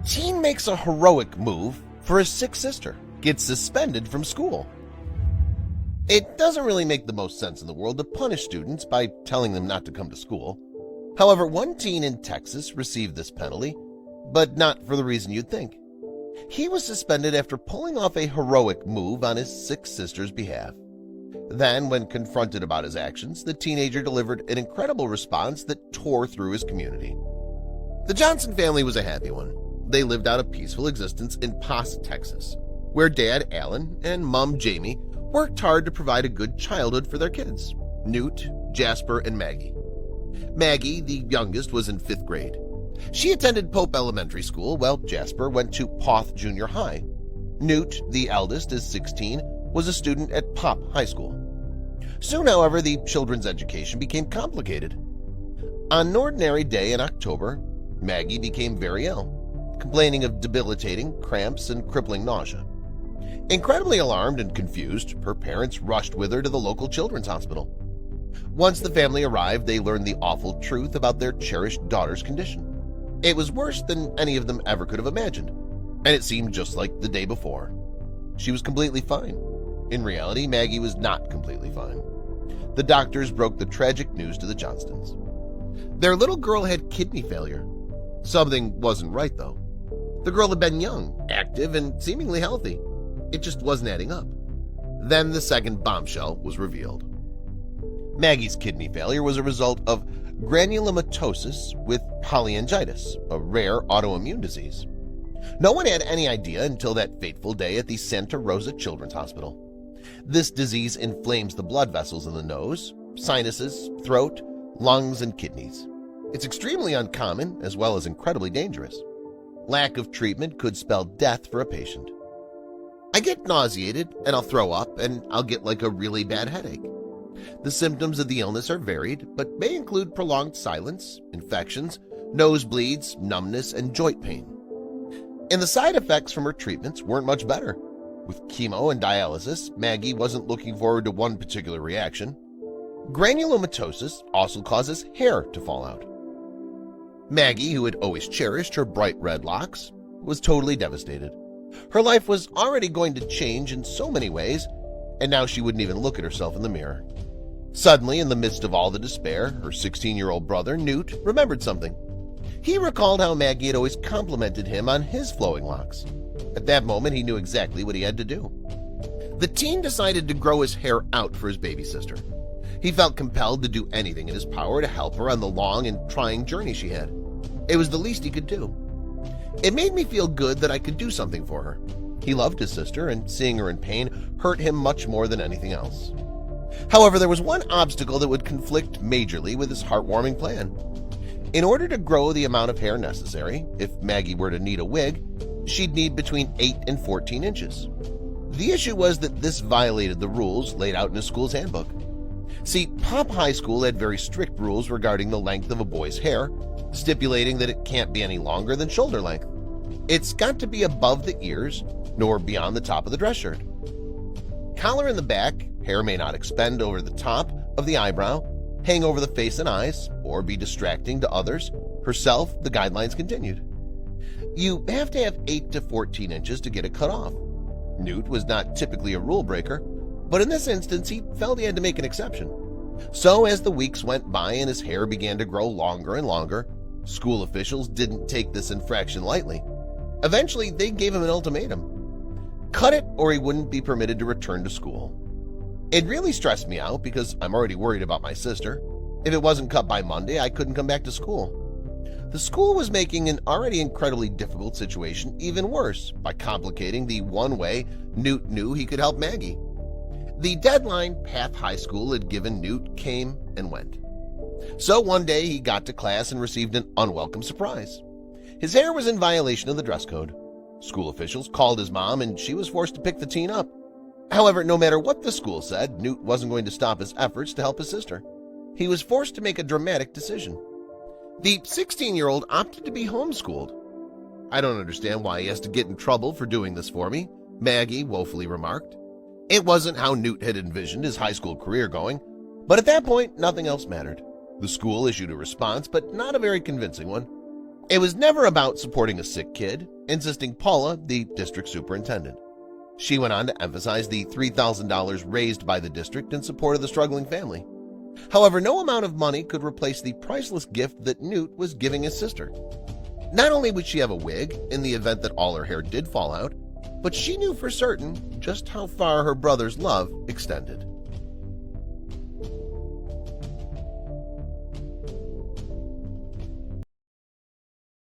teen makes a heroic move for his sick sister, gets suspended from school. It doesn't really make the most sense in the world to punish students by telling them not to come to school. However, one teen in Texas received this penalty, but not for the reason you'd think. He was suspended after pulling off a heroic move on his sick sister's behalf. Then, when confronted about his actions, the teenager delivered an incredible response that tore through his community. The Johnson family was a happy one. They lived out a peaceful existence in Pass, Texas, where Dad, Alan, and Mom, Jamie, worked hard to provide a good childhood for their kids, Newt, Jasper, and Maggie. Maggie, the youngest, was in 5th grade. She attended Pope Elementary School, while Jasper went to Poth Junior High. Newt, the eldest, is 16, was a student at Pop High School. Soon, however, the children's education became complicated. On an ordinary day in October, Maggie became very ill, complaining of debilitating cramps and crippling nausea. Incredibly alarmed and confused, her parents rushed with her to the local children's hospital. Once the family arrived, they learned the awful truth about their cherished daughter's condition. It was worse than any of them ever could have imagined, and it seemed just like the day before. She was completely fine. In reality, Maggie was not completely fine. The doctors broke the tragic news to the Johnstons. Their little girl had kidney failure. Something wasn't right, though. The girl had been young, active, and seemingly healthy. It just wasn't adding up. Then the second bombshell was revealed. Maggie's kidney failure was a result of granulomatosis with polyangitis, a rare autoimmune disease. No one had any idea until that fateful day at the Santa Rosa Children's Hospital. This disease inflames the blood vessels in the nose, sinuses, throat, lungs, and kidneys. It's extremely uncommon as well as incredibly dangerous. Lack of treatment could spell death for a patient. I get nauseated and I'll throw up and I'll get like a really bad headache. The symptoms of the illness are varied, but may include prolonged silence, infections, nosebleeds, numbness, and joint pain. And the side effects from her treatments weren't much better. With chemo and dialysis, Maggie wasn't looking forward to one particular reaction. Granulomatosis also causes hair to fall out. Maggie, who had always cherished her bright red locks, was totally devastated. Her life was already going to change in so many ways, and now she wouldn't even look at herself in the mirror. Suddenly, in the midst of all the despair, her 16-year-old brother, Newt, remembered something. He recalled how Maggie had always complimented him on his flowing locks. At that moment, he knew exactly what he had to do. The teen decided to grow his hair out for his baby sister. He felt compelled to do anything in his power to help her on the long and trying journey she had. It was the least he could do. It made me feel good that I could do something for her. He loved his sister, and seeing her in pain hurt him much more than anything else. However, there was one obstacle that would conflict majorly with his heartwarming plan. In order to grow the amount of hair necessary, if Maggie were to need a wig, she'd need between 8 and 14 inches. The issue was that this violated the rules laid out in his school's handbook. See, Pop High School had very strict rules regarding the length of a boy's hair, stipulating that it can't be any longer than shoulder length. It's got to be above the ears, nor beyond the top of the dress shirt. Collar in the back, hair may not expend over the top of the eyebrow, hang over the face and eyes, or be distracting to others. Herself, the guidelines continued. You have to have 8 to 14 inches to get it cut off. Newt was not typically a rule breaker, but in this instance he felt he had to make an exception. So as the weeks went by and his hair began to grow longer and longer, school officials didn't take this infraction lightly. Eventually, they gave him an ultimatum. Cut it or he wouldn't be permitted to return to school. It really stressed me out because I'm already worried about my sister. If it wasn't cut by Monday, I couldn't come back to school. The school was making an already incredibly difficult situation even worse by complicating the one way Newt knew he could help Maggie. The deadline Path High School had given Newt came and went. So one day he got to class and received an unwelcome surprise. His hair was in violation of the dress code. School officials called his mom and she was forced to pick the teen up. However, no matter what the school said, Newt wasn't going to stop his efforts to help his sister. He was forced to make a dramatic decision. The 16-year-old opted to be homeschooled. I don't understand why he has to get in trouble for doing this for me, Maggie woefully remarked. It wasn't how Newt had envisioned his high school career going, but at that point, nothing else mattered. The school issued a response, but not a very convincing one. It was never about supporting a sick kid, insisting Paula, the district superintendent. She went on to emphasize the $3,000 raised by the district in support of the struggling family. However, no amount of money could replace the priceless gift that Newt was giving his sister. Not only would she have a wig in the event that all her hair did fall out, but she knew for certain just how far her brother's love extended.